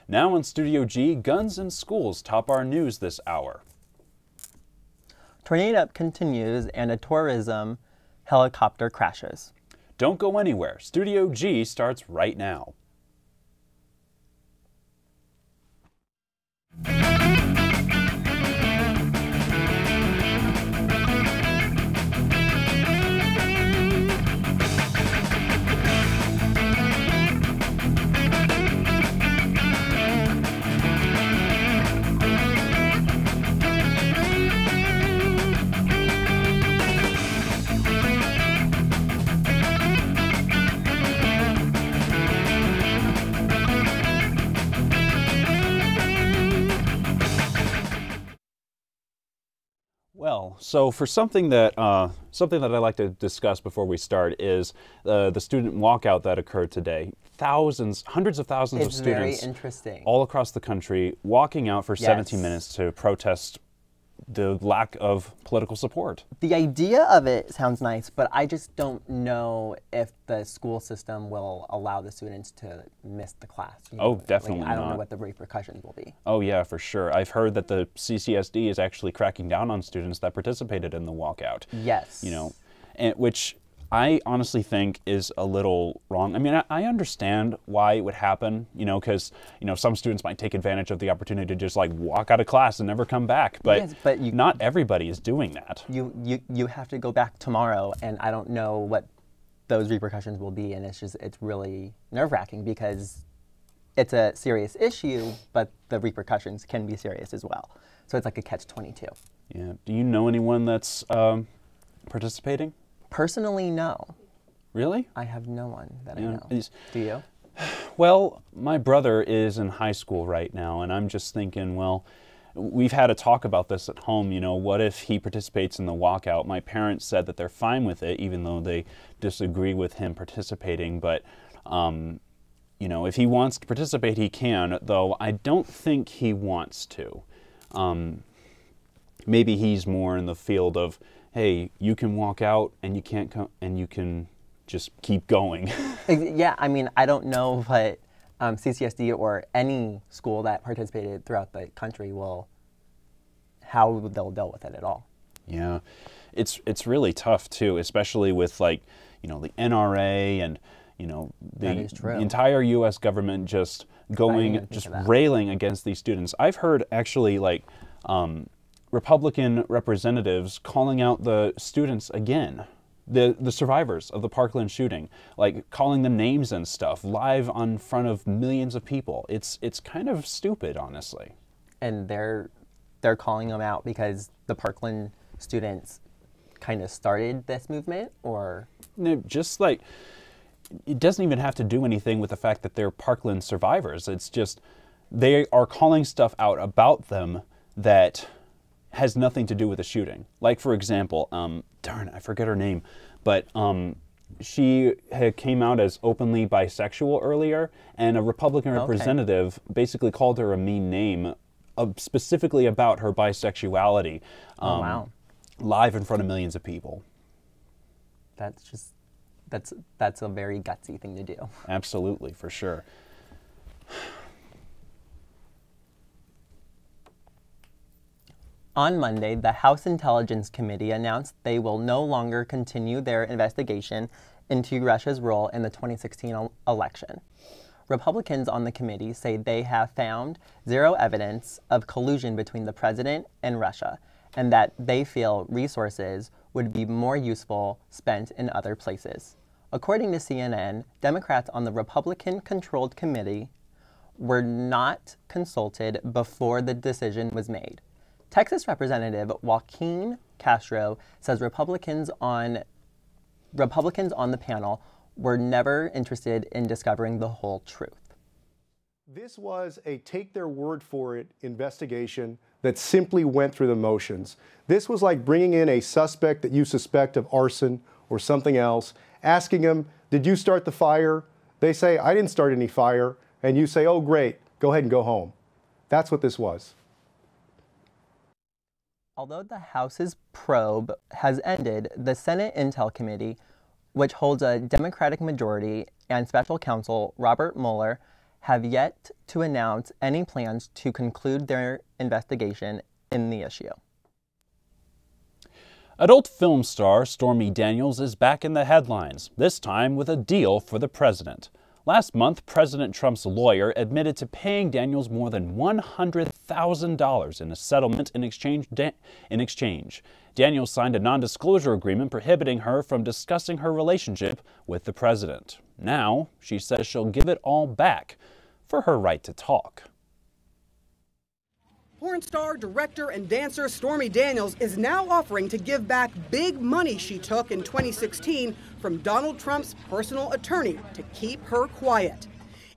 Now on Studio G, guns in schools top our news this hour. Tornado continues and a tourism helicopter crashes. Don't go anywhere. Studio G starts right now. Well, so for something that I'd like to discuss before we start is the student walkout that occurred today. Thousands, hundreds of thousands of students very interesting. all across the country walking out for 17 minutes to protest the lack of political support. The idea of it sounds nice, but I just don't know if the school system will allow the students to miss the class. Oh, definitely I don't not. know what the repercussions will be. Oh yeah, for sure. I've heard that the CCSD is actually cracking down on students that participated in the walkout. Yes. You know, and which I honestly think is a little wrong. I mean, I understand why it would happen, you know, because, you know, some students might take advantage of the opportunity to just like walk out of class and never come back. But, yes, but not everybody is doing that. You have to go back tomorrow, and I don't know what those repercussions will be, and it's really nerve-wracking because it's a serious issue, but the repercussions can be serious as well. So it's like a catch-22. Yeah. Do you know anyone that's participating? Personally, no. Really? I have no one that I Yeah. know. Do you? Well, my brother is in high school right now, and I'm just thinking, well, we've had a talk about this at home, you know, what if he participates in the walkout? My parents said that they're fine with it, even though they disagree with him participating, but, you know, if he wants to participate, he can, though I don't think he wants to. Maybe he's more in the field of, hey, you can walk out and you can't come, and you can just keep going. Yeah, I mean, I don't know what CCSD or any school that participated throughout the country how they'll deal with it at all. Yeah, it's really tough too, especially with like, you know, the NRA and, you know, the entire U.S. government just railing against these students. I've heard actually like Republican representatives calling out the students again, the survivors of the Parkland shooting, like calling them names and stuff live in front of millions of people. It's kind of stupid, honestly. And they're calling them out because the Parkland students kind of started this movement, or just like, it doesn't even have to do anything with the fact that they're Parkland survivors. It's just they are calling stuff out about them that has nothing to do with the shooting. Like, for example, darn, I forget her name, but she came out as openly bisexual earlier, and a Republican representative basically called her a mean name, specifically about her bisexuality, live in front of millions of people. That's a very gutsy thing to do. Absolutely, for sure. On Monday, the House Intelligence Committee announced they will no longer continue their investigation into Russia's role in the 2016 election. Republicans on the committee say they have found zero evidence of collusion between the president and Russia, and that they feel resources would be more useful spent in other places. According to CNN, Democrats on the Republican-controlled committee were not consulted before the decision was made. Texas Representative Joaquin Castro says Republicans on the panel were never interested in discovering the whole truth. This was a take-their-word-for-it investigation that simply went through the motions. This was like bringing in a suspect that you suspect of arson or something else, asking them, did you start the fire? They say, I didn't start any fire. And you say, oh, great, go ahead and go home. That's what this was. Although the House's probe has ended, the Senate Intel Committee, which holds a Democratic majority, and Special Counsel Robert Mueller have yet to announce any plans to conclude their investigation in the issue. Adult film star Stormy Daniels is back in the headlines, this time with a deal for the president. Last month, President Trump's lawyer admitted to paying Daniels more than $100,000 in a settlement in exchange. Daniels signed a non-disclosure agreement prohibiting her from discussing her relationship with the president. Now, she says she'll give it all back for her right to talk. Porn star, director, and dancer Stormy Daniels is now offering to give back big money she took in 2016 from Donald Trump's personal attorney to keep her quiet.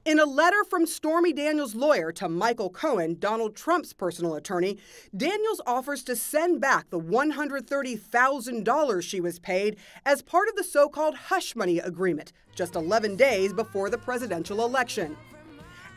In a letter from Stormy Daniels' lawyer to Michael Cohen, Donald Trump's personal attorney, Daniels offers to send back the $130,000 she was paid as part of the so-called hush money agreement, just 11 days before the presidential election.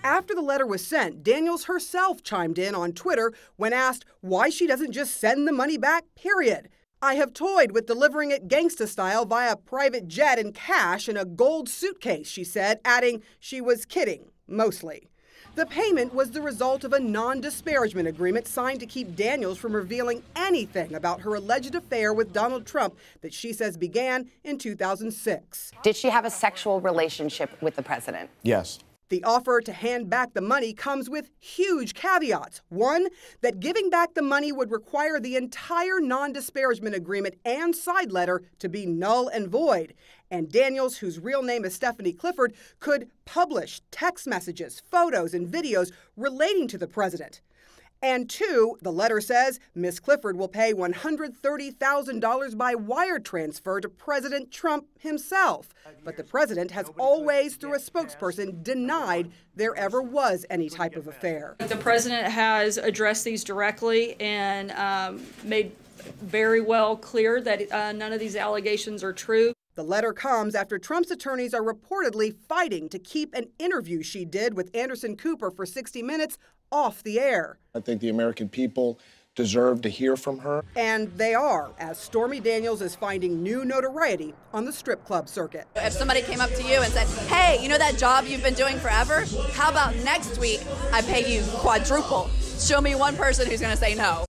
After the letter was sent, Daniels herself chimed in on Twitter when asked why she doesn't just send the money back, period. "I have toyed with delivering it gangsta style via private jet and cash in a gold suitcase," she said, adding she was kidding, mostly. The payment was the result of a non-disparagement agreement signed to keep Daniels from revealing anything about her alleged affair with Donald Trump that she says began in 2006. Did she have a sexual relationship with the president? Yes. The offer to hand back the money comes with huge caveats. One, that giving back the money would require the entire non-disparagement agreement and side letter to be null and void. And Daniels, whose real name is Stephanie Clifford, could publish text messages, photos, and videos relating to the president. And two, the letter says Ms. Clifford will pay $130,000 by wire transfer to President Trump himself. But the president has always, through a spokesperson, denied there ever was any type of affair. The president has addressed these directly and made very well clear that none of these allegations are true. The letter comes after Trump's attorneys are reportedly fighting to keep an interview she did with Anderson Cooper for 60 Minutes off the air. I think the American people deserve to hear from her. And they are, as Stormy Daniels is finding new notoriety on the strip club circuit. If somebody came up to you and said, "Hey, you know that job you've been doing forever? How about next week I pay you quadruple?" Show me one person who's going to say no.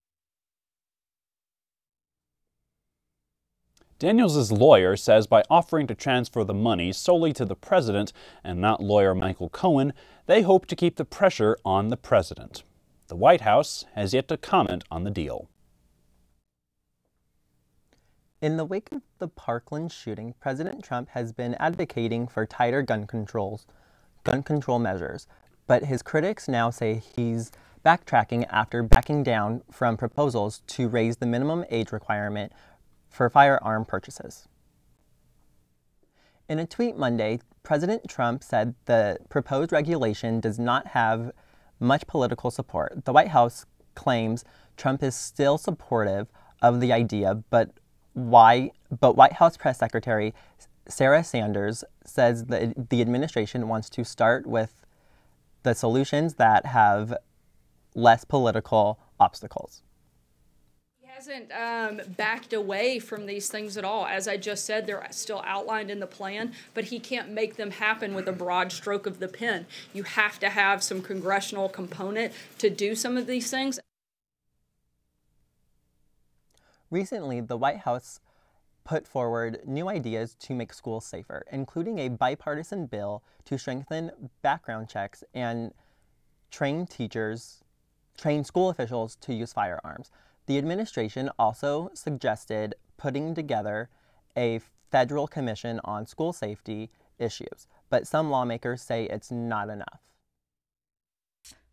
Daniels' lawyer says by offering to transfer the money solely to the president and not lawyer Michael Cohen, they hope to keep the pressure on the president. The White House has yet to comment on the deal. In the wake of the Parkland shooting, President Trump has been advocating for tighter gun control measures, but his critics now say he's backtracking after backing down from proposals to raise the minimum age requirement for firearm purchases. In a tweet Monday, President Trump said the proposed regulation does not have much political support. The White House claims Trump is still supportive of the idea, but White House Press Secretary Sarah Sanders says that the administration wants to start with the solutions that have less political obstacles. Hasn't backed away from these things at all. As I just said, they're still outlined in the plan, but he can't make them happen with a broad stroke of the pen. You have to have some congressional component to do some of these things. Recently, the White House put forward new ideas to make schools safer, including a bipartisan bill to strengthen background checks and train school officials to use firearms. The administration also suggested putting together a federal commission on school safety issues, but some lawmakers say it's not enough.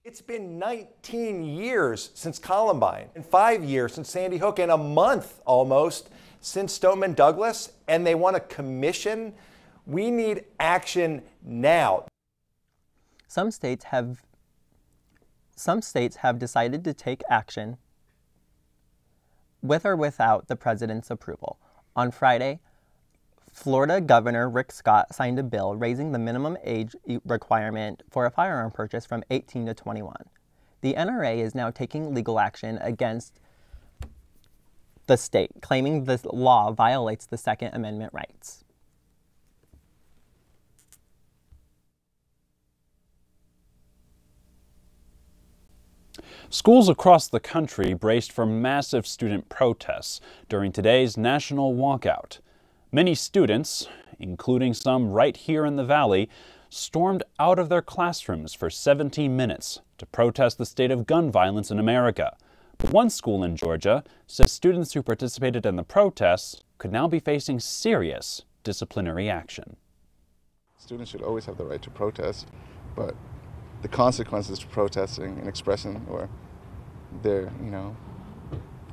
It's been 19 years since Columbine, and 5 years since Sandy Hook, and a month almost since Stoneman Douglas, and they want a commission? We need action now. Some states have decided to take action with or without the president's approval. On Friday, Florida Governor Rick Scott signed a bill raising the minimum age requirement for a firearm purchase from 18 to 21. The NRA is now taking legal action against the state, claiming this law violates the Second Amendment rights. Schools across the country braced for massive student protests during today's national walkout. Many students, including some right here in the Valley, stormed out of their classrooms for 17 minutes to protest the state of gun violence in America. But one school in Georgia says students who participated in the protests could now be facing serious disciplinary action. Students should always have the right to protest, but the consequences to protesting and expressing or their,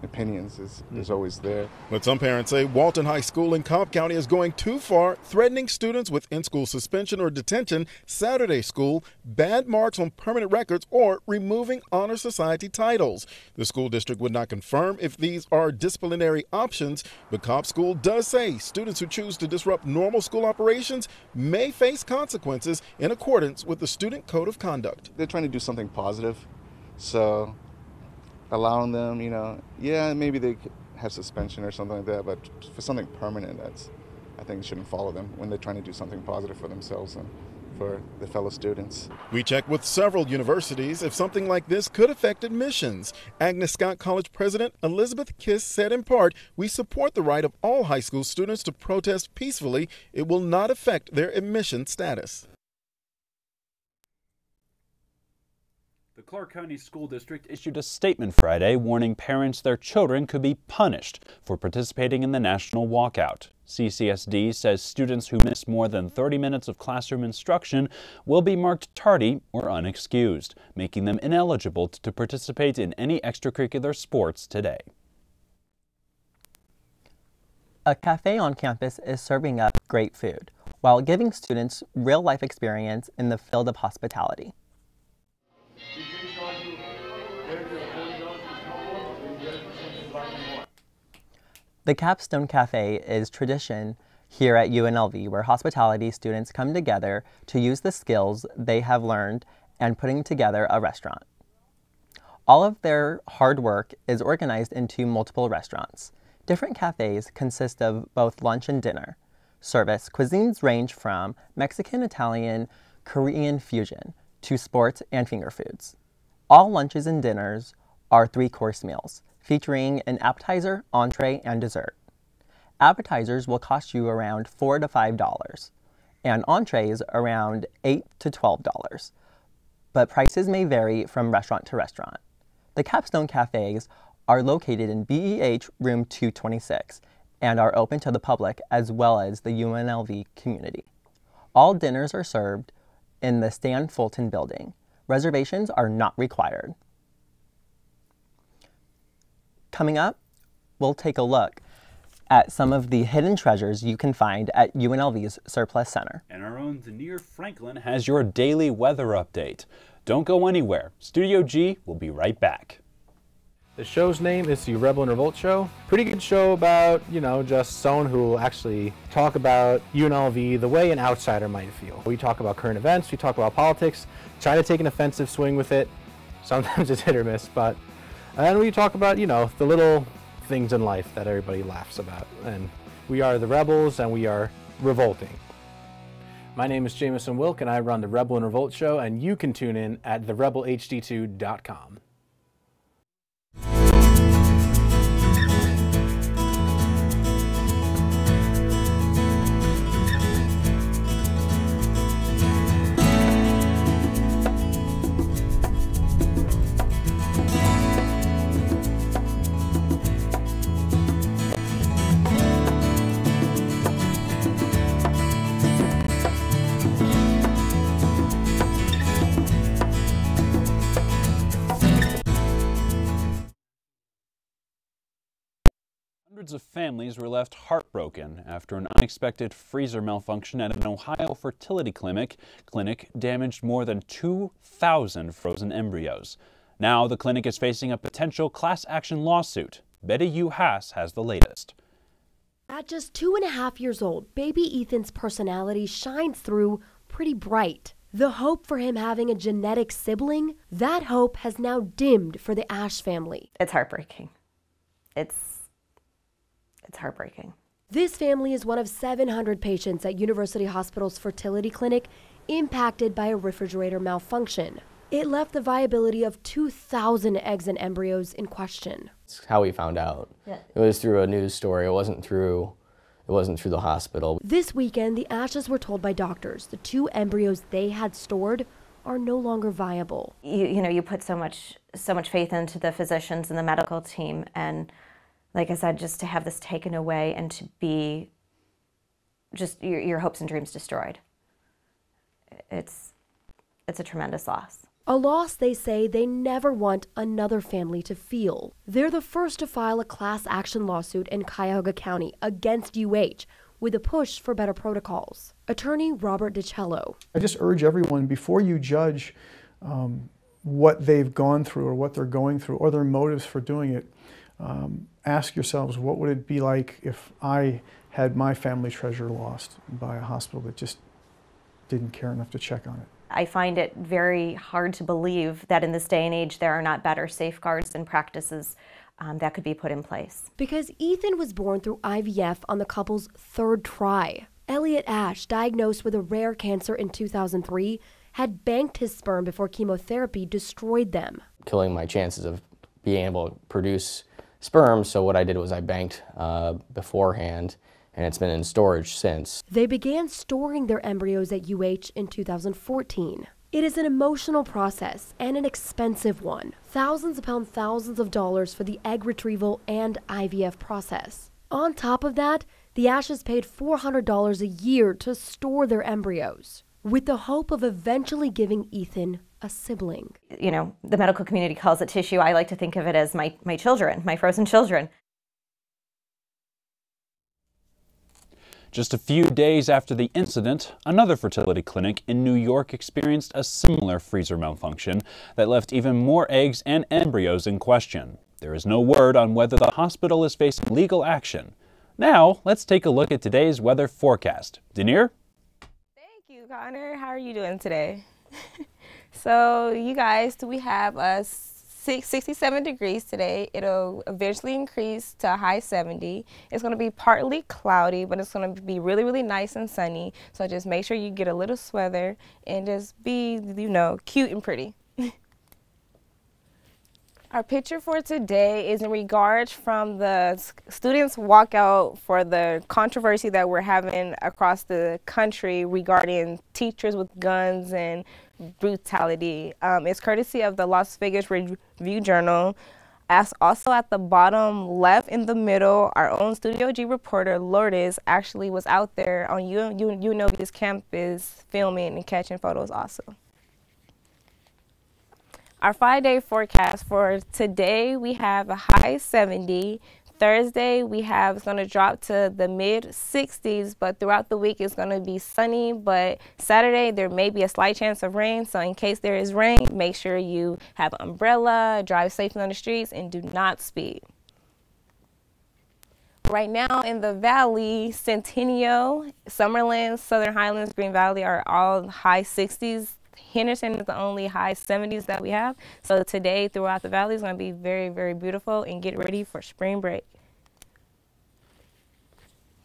opinions is always there. But some parents say Walton High School in Cobb County is going too far, threatening students with in-school suspension or detention, Saturday school, bad marks on permanent records, or removing honor society titles. The school district would not confirm if these are disciplinary options, but Cobb School does say students who choose to disrupt normal school operations may face consequences in accordance with the Student Code of Conduct. They're trying to do something positive, so allowing them, maybe they have suspension or something like that, but for something permanent, I think shouldn't follow them when they're trying to do something positive for themselves and for the fellow students. We checked with several universities if something like this could affect admissions. Agnes Scott College President Elizabeth Kiss said in part, "We support the right of all high school students to protest peacefully. It will not affect their admission status." The Clark County School District issued a statement Friday warning parents their children could be punished for participating in the national walkout. CCSD says students who miss more than 30 minutes of classroom instruction will be marked tardy or unexcused, making them ineligible to participate in any extracurricular sports today. A cafe on campus is serving up great food while giving students real-life experience in the field of hospitality. The Capstone Cafe is tradition here at UNLV, where hospitality students come together to use the skills they have learned and putting together a restaurant. All of their hard work is organized into multiple restaurants. Different cafes consist of both lunch and dinner service. Cuisines range from Mexican, Italian, Korean fusion to sports and finger foods. All lunches and dinners are 3-course meals, featuring an appetizer, entree, and dessert. Appetizers will cost you around $4 to $5, and entrees around $8 to $12, but prices may vary from restaurant to restaurant. The Capstone Cafes are located in BEH Room 226 and are open to the public as well as the UNLV community. All dinners are served in the Stan Fulton building. Reservations are not required. Coming up, we'll take a look at some of the hidden treasures you can find at UNLV's Surplus Center. And our own Denier Franklin has your daily weather update. Don't go anywhere. Studio G will be right back. The show's name is the Rebel and Revolt Show. Pretty good show about, just someone who will actually talk about UNLV the way an outsider might feel. We talk about current events, we talk about politics, try to take an offensive swing with it. Sometimes it's hit or miss, but and then we talk about, the little things in life that everybody laughs about. And we are the Rebels and we are revolting. My name is Jameson Wilk and I run the Rebel and Revolt Show, and you can tune in at therebelhd2.com. Hundreds of families were left heartbroken after an unexpected freezer malfunction at an Ohio fertility clinic damaged more than 2,000 frozen embryos. Now the clinic is facing a potential class action lawsuit. Betty U. Haas has the latest. At just 2.5 years old, baby Ethan's personality shines through pretty bright. The hope for him having a genetic sibling, that hope has now dimmed for the Ash family. It's heartbreaking. It's heartbreaking. This family is one of 700 patients at University Hospital's fertility clinic impacted by a refrigerator malfunction. It left the viability of 2,000 eggs and embryos in question. It's how we found out. Yeah. It was through a news story. It wasn't through the hospital. This weekend, the Ashes were told by doctors the 2 embryos they had stored are no longer viable. You put so much faith into the physicians and the medical team, and like I said, just to have this taken away and to be just your hopes and dreams destroyed. It's a tremendous loss. A loss they say they never want another family to feel. They're the first to file a class action lawsuit in Cuyahoga County against UH with a push for better protocols. Attorney Robert DiCello. I just urge everyone, before you judge what they've gone through or what they're going through or their motives for doing it, ask yourselves, what would it be like if I had my family treasure lost by a hospital that just didn't care enough to check on it? I find it very hard to believe that in this day and age there are not better safeguards and practices that could be put in place. Because Ethan was born through IVF on the couple's 3rd try. Elliot Ash, diagnosed with a rare cancer in 2003, had banked his sperm before chemotherapy destroyed them. Killing my chances of being able to produce sperm, so what I did was I banked beforehand, and it's been in storage since. They began storing their embryos at UH in 2014. It is an emotional process and an expensive one. Thousands upon thousands of dollars for the egg retrieval and IVF process. On top of that, the Ashes paid $400 a year to store their embryos, with the hope of eventually giving Ethan a sibling. The medical community calls it tissue. I like to think of it as my children, my frozen children. Just a few days after the incident, another fertility clinic in New York experienced a similar freezer malfunction that left even more eggs and embryos in question. There is no word on whether the hospital is facing legal action. Now, let's take a look at today's weather forecast. Denier? Thank you, Connor. How are you doing today? So, you guys, we have 67 degrees today. It'll eventually increase to a high 70. It's going to be partly cloudy, but it's going to be really, really nice and sunny. So just make sure you get a little sweater and just be, cute and pretty. Our picture for today is in regards from the students' walkout for the controversy that we're having across the country regarding teachers with guns and brutality. It's courtesy of the Las Vegas Review-Journal. As also at the bottom left in the middle, our own Studio G reporter Lourdes actually was out there on UNLV's campus filming and catching photos also. Our 5-day forecast for today, we have a high 70. Thursday, it's going to drop to the mid-60s, but throughout the week, it's going to be sunny. But Saturday, there may be a slight chance of rain. So in case there is rain, make sure you have an umbrella, drive safely on the streets, and do not speed. Right now in the Valley, Centennial, Summerlin, Southern Highlands, Green Valley are all high 60s. Henderson is the only high 70s that we have. So today throughout the valley is going to be very, very beautiful, and get ready for spring break.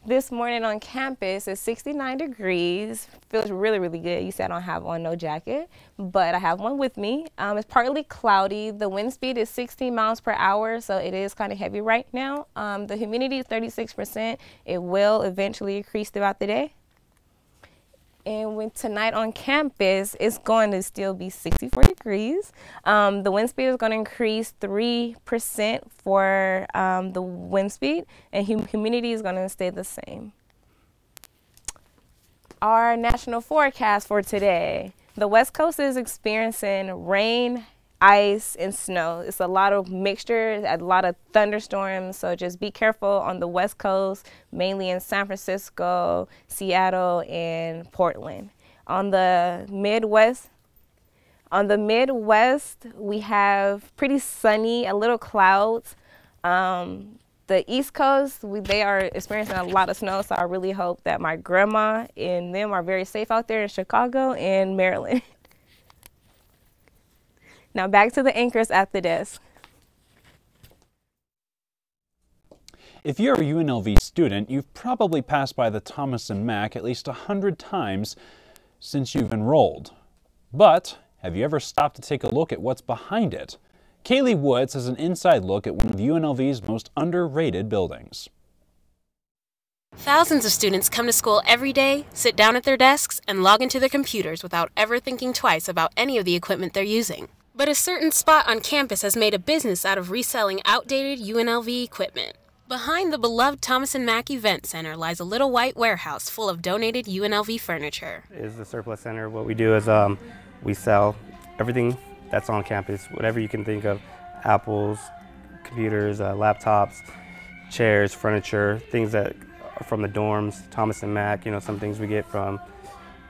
This morning on campus is 69 degrees. Feels really, really good. You said I don't have on no jacket, but I have one with me. It's partly cloudy. The wind speed is 16 miles per hour, so it is kind of heavy right now. The humidity is 36%. It will eventually increase throughout the day. And tonight on campus, it's going to still be 64 degrees. The wind speed is going to increase 3% for the wind speed, and humidity is going to stay the same. Our national forecast for today. The West Coast is experiencing rain, ice, and snow. It's a lot of mixture, a lot of thunderstorms, so just be careful on the West Coast, mainly in San Francisco, Seattle, and Portland. On the Midwest, we have pretty sunny, a little clouds. The East Coast, they are experiencing a lot of snow, so I really hope that my grandma and them are very safe out there in Chicago and Maryland. Now back to the anchors at the desk. If you're a UNLV student, you've probably passed by the Thomas and Mack at least 100 times since you've enrolled. But Have you ever stopped to take a look at what's behind it? Kaylee Woods has an inside look at one of UNLV's most underrated buildings. Thousands of students come to school every day, sit down at their desks, and log into their computers without ever thinking twice about any of the equipment they're using. But a certain spot on campus has made a business out of reselling outdated UNLV equipment. Behind the beloved Thomas & Mack Event Center lies a little white warehouse full of donated UNLV furniture. Is the surplus center. What we do is we sell everything that's on campus, whatever you can think of, apples, computers, laptops, chairs, furniture, things that are from the dorms, Thomas & Mack, some things we get from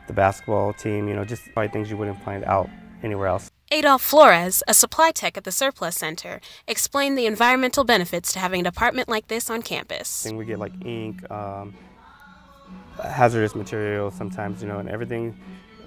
the basketball team, just probably things you wouldn't find out anywhere else. Adolph Flores, a supply tech at the Surplus Center, explained the environmental benefits to having a department like this on campus. We get like ink, hazardous materials sometimes, and everything.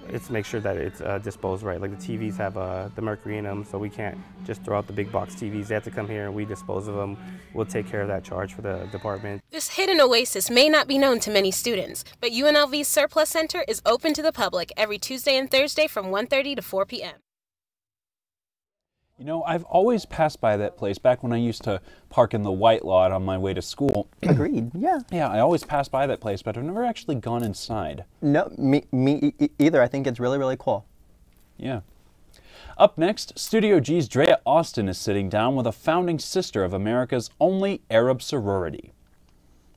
It's to make sure that it's disposed right. Like the TVs have the mercury in them, so we can't just throw out the big box TVs. They have to come here and we dispose of them. We'll take care of that charge for the department. This hidden oasis may not be known to many students, but UNLV's Surplus Center is open to the public every Tuesday and Thursday from 1:30 to 4 p.m. I've always passed by that place back when I used to park in the white lot on my way to school. Agreed, yeah. Yeah, I always passed by that place, but I've never actually gone inside. No, me either. I think it's really, really cool. Yeah. Up next, Studio G's Drea Austin is sitting down with a founding sister of America's only Arab sorority.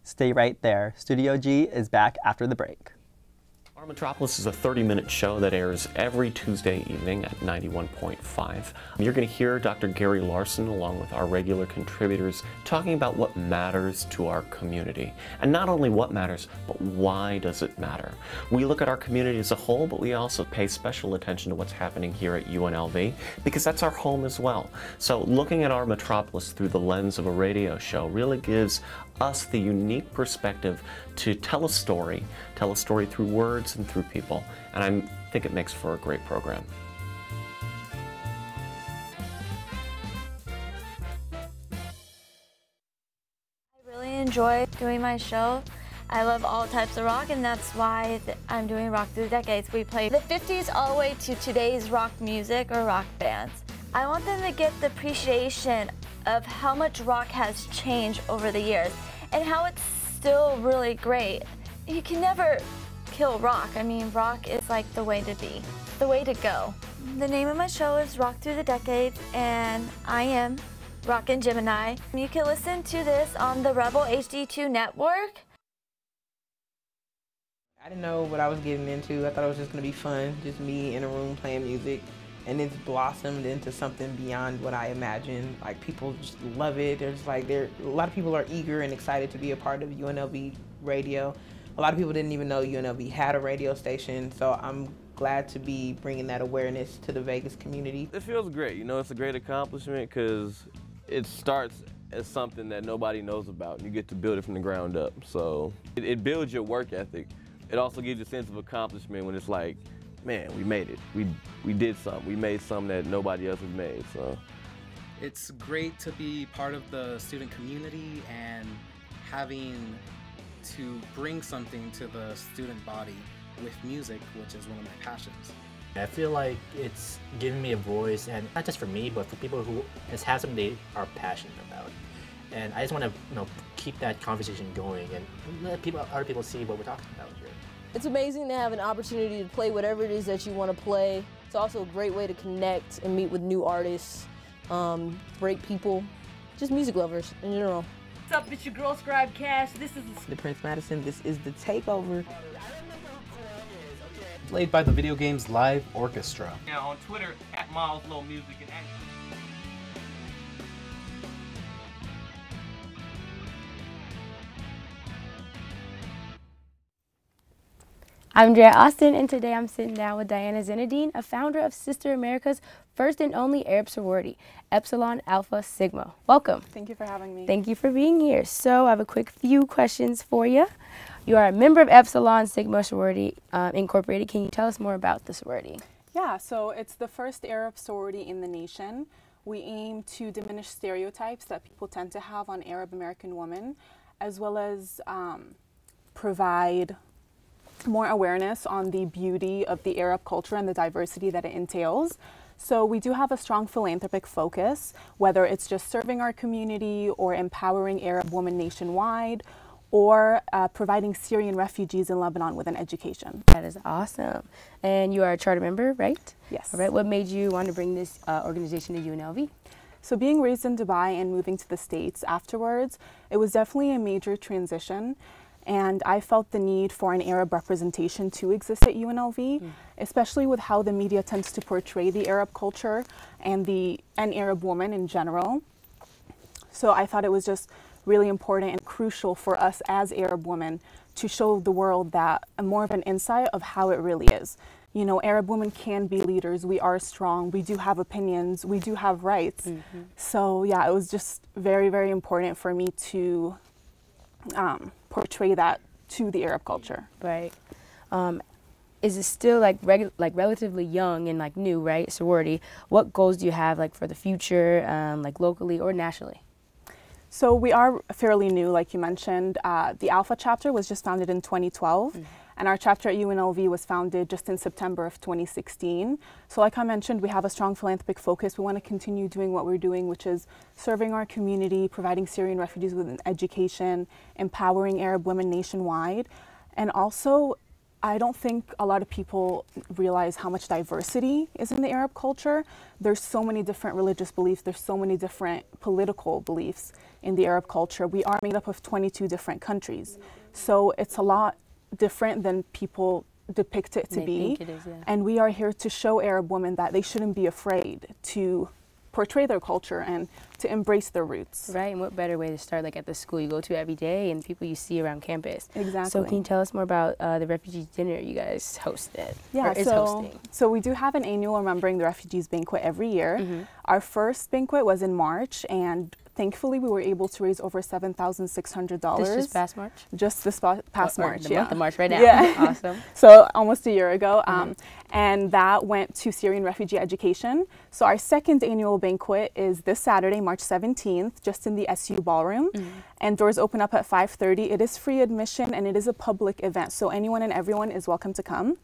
Stay right there. Studio G is back after the break. Our Metropolis is a 30-minute show that airs every Tuesday evening at 91.5. You're going to hear Dr. Gary Larson along with our regular contributors talking about what matters to our community. And not only what matters, but why does it matter? We look at our community as a whole, but we also pay special attention to what's happening here at UNLV because that's our home as well. So looking at our Metropolis through the lens of a radio show really gives us the unique perspective to tell a story through words and through people, and I think it makes for a great program. I really enjoy doing my show. I love all types of rock, and that's why I'm doing Rock Through the Decades. We play the 50s all the way to today's rock music or rock bands. I want them to get the appreciation of how much rock has changed over the years and how it's still really great. You can never kill rock. I mean, rock is like the way to be, the way to go. The name of my show is Rock Through the Decades, and I am Rockin' Gemini. You can listen to this on the Rebel HD2 network. I didn't know what I was getting into. I thought it was just gonna be fun, just me in a room playing music. And it's blossomed into something beyond what I imagined. Like, people just love it. There's like, a lot of people are eager and excited to be a part of UNLV radio. A lot of people didn't even know UNLV had a radio station, so I'm glad to be bringing that awareness to the Vegas community. It feels great. It's a great accomplishment because it starts as something that nobody knows about, and you get to build it from the ground up. So it builds your work ethic. It also gives you a sense of accomplishment when it's like, man, we made it. We did something. We made something that nobody else has made. So it's great to be part of the student community and having to bring something to the student body with music, which is one of my passions. I feel like it's giving me a voice, and not just for me, but for people who has something they are passionate about. And I just want to, keep that conversation going and let other people see what we're talking about here. It's amazing to have an opportunity to play whatever it is that you want to play. It's also a great way to connect and meet with new artists, great people, just music lovers in general. What's up, it's your girl Scribe Cash. This is The Prince Madison. This is The Takeover. Played by the video game's Live Orchestra. Yeah, on Twitter, at Miles Low Music and Action. I'm Drea Austin, and today I'm sitting down with Diana Zinedine, a founder of Sister America's first and only Arab sorority, Epsilon Alpha Sigma. Welcome. Thank you for having me. Thank you for being here. So I have a quick few questions for you. You are a member of Epsilon Sigma Sorority Incorporated. Can you tell us more about the sorority? Yeah, so it's the first Arab sorority in the nation. We aim to diminish stereotypes that people tend to have on Arab American women, as well as provide more awareness on the beauty of the Arab culture and the diversity that it entails. So we do have a strong philanthropic focus, whether it's just serving our community or empowering Arab women nationwide, or providing Syrian refugees in Lebanon with an education. That is awesome. And you are a charter member, right? Yes. All right. What made you want to bring this organization to UNLV? So being raised in Dubai and moving to the States afterwards, it was definitely a major transition. And I felt the need for an Arab representation to exist at UNLV, especially with how the media tends to portray the Arab culture and an Arab woman in general. So I thought it was just really important and crucial for us as Arab women to show the world that more of an insight of how it really is. You know, Arab women can be leaders. We are strong. We do have opinions. We do have rights. So yeah, it was just very, very important for me to portray that to the Arab culture. Right. Is it still like relatively young and like new, right? Sorority. What goals do you have like for the future, like locally or nationally? So we are fairly new, like you mentioned. The Alpha chapter was just founded in 2012, and our chapter at UNLV was founded just in September of 2016. So like I mentioned, we have a strong philanthropic focus. We want to continue doing what we're doing, which is serving our community, providing Syrian refugees with an education, empowering Arab women nationwide. And also, I don't think a lot of people realize how much diversity is in the Arab culture. There's so many different religious beliefs. There's so many different political beliefs in the Arab culture. We are made up of 22 different countries. So it's a lot different than people depict it to be. Think it is, yeah. And we are here to show Arab women that they shouldn't be afraid to portray their culture and to embrace their roots. Right, and what better way to start like at the school you go to every day and people you see around campus. Exactly. So can you tell us more about the refugee dinner you guys hosted? Yeah, or is hosting? So we do have an annual Remembering the Refugees banquet every year. Our first banquet was in March, and thankfully we were able to raise over $7,600. This just past March? Just this past March, the month of March right now. Yeah. Awesome. So almost a year ago. And that went to Syrian refugee education. So our second annual banquet is this Saturday, March 17th, just in the SU ballroom. And doors open up at 5:30. It is free admission and it is a public event. So anyone and everyone is welcome to come.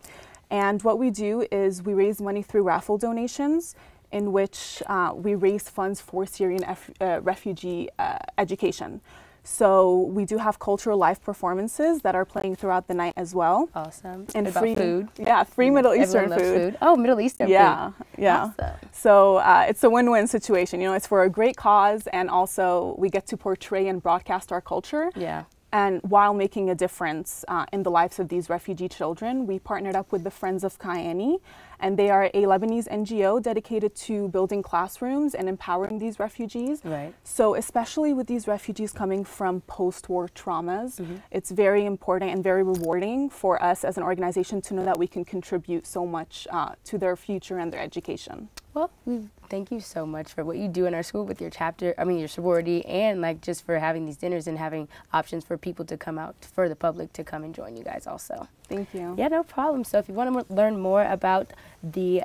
And what we do is we raise money through raffle donations, in which we raise funds for Syrian refugee education. So we do have cultural live performances that are playing throughout the night as well. Awesome. And about free food. Yeah, free Middle Eastern food. Oh, Middle Eastern food. Yeah. Awesome. So it's a win-win situation. You know, it's for a great cause, and also we get to portray and broadcast our culture. Yeah. And while making a difference in the lives of these refugee children, we partnered up with the Friends of KUNV, and they are a Lebanese NGO dedicated to building classrooms and empowering these refugees. Right. So especially with these refugees coming from post-war traumas, it's very important and very rewarding for us as an organization to know that we can contribute so much to their future and their education. Well, we thank you so much for what you do in our school with your chapter, your sorority, and like just for having these dinners and having options for people to come out, for the public to come and join you guys also. Thank you. Yeah, no problem. So if you want to learn more about the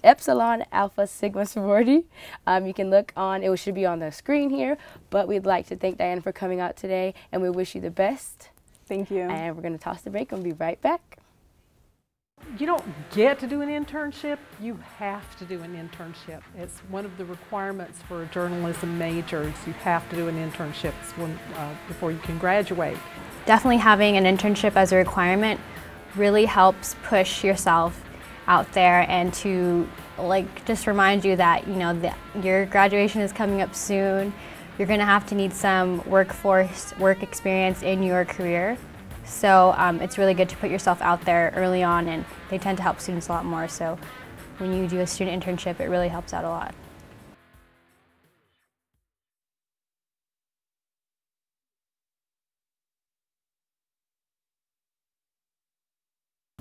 Epsilon Alpha Sigma sorority, you can look on, it should be on the screen here, but we'd like to thank Diana for coming out today, and we wish you the best. Thank you. And we're going to toss the break and we'll be right back. You don't get to do an internship, you have to do an internship. It's one of the requirements for a journalism major. You have to do an internship before you can graduate. Definitely having an internship as a requirement really helps push yourself out there and to just remind you that your graduation is coming up soon. You're going to have to need some work experience in your career. So it's really good to put yourself out there early on, and they tend to help students a lot more. So when you do a student internship, it really helps out a lot.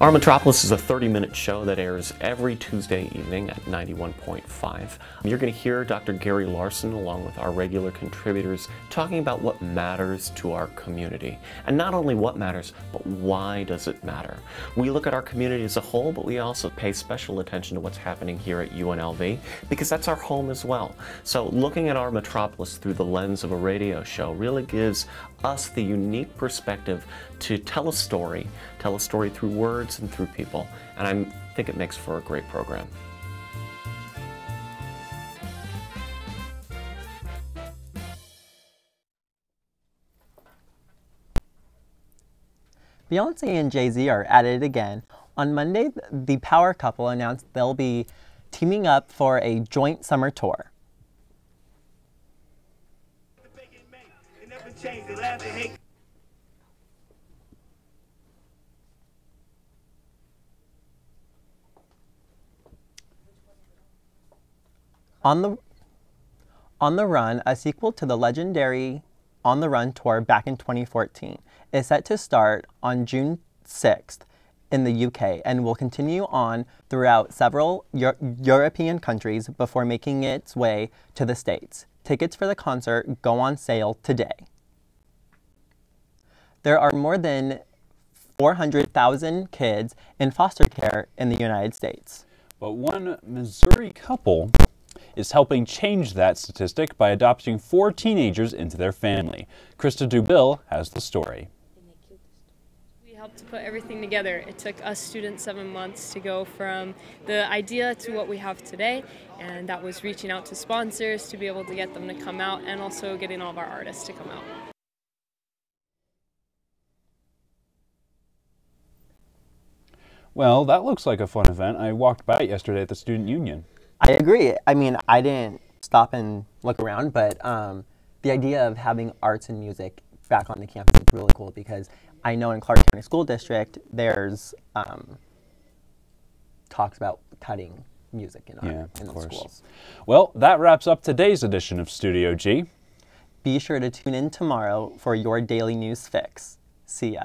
Our Metropolis is a 30-minute show that airs every Tuesday evening at 91.5. You're going to hear Dr. Gary Larson along with our regular contributors talking about what matters to our community. And not only what matters, but why does it matter? We look at our community as a whole, but we also pay special attention to what's happening here at UNLV because that's our home as well. So looking at our Metropolis through the lens of a radio show really gives us the unique perspective to tell a story through words and through people, and I think it makes for a great program. Beyonce and Jay-Z are at it again. On Monday, the power couple announced they'll be teaming up for a joint summer tour. On the Run, a sequel to the legendary On the Run tour back in 2014, is set to start on June 6th in the UK and will continue on throughout several European countries before making its way to the States. Tickets for the concert go on sale today. There are more than 400,000 kids in foster care in the United States. But one Missouri couple is helping change that statistic by adopting 4 teenagers into their family. Krista Dubill has the story. We helped to put everything together. It took us students 7 months to go from the idea to what we have today, and that was reaching out to sponsors to be able to get them to come out, and also getting all of our artists to come out. Well, that looks like a fun event. I walked by it yesterday at the Student Union. I agree. I mean, I didn't stop and look around, but the idea of having arts and music back on the campus is really cool because I know in Clark County School District, there's talks about cutting music in the schools. Well, that wraps up today's edition of Studio G. Be sure to tune in tomorrow for your daily news fix. See ya.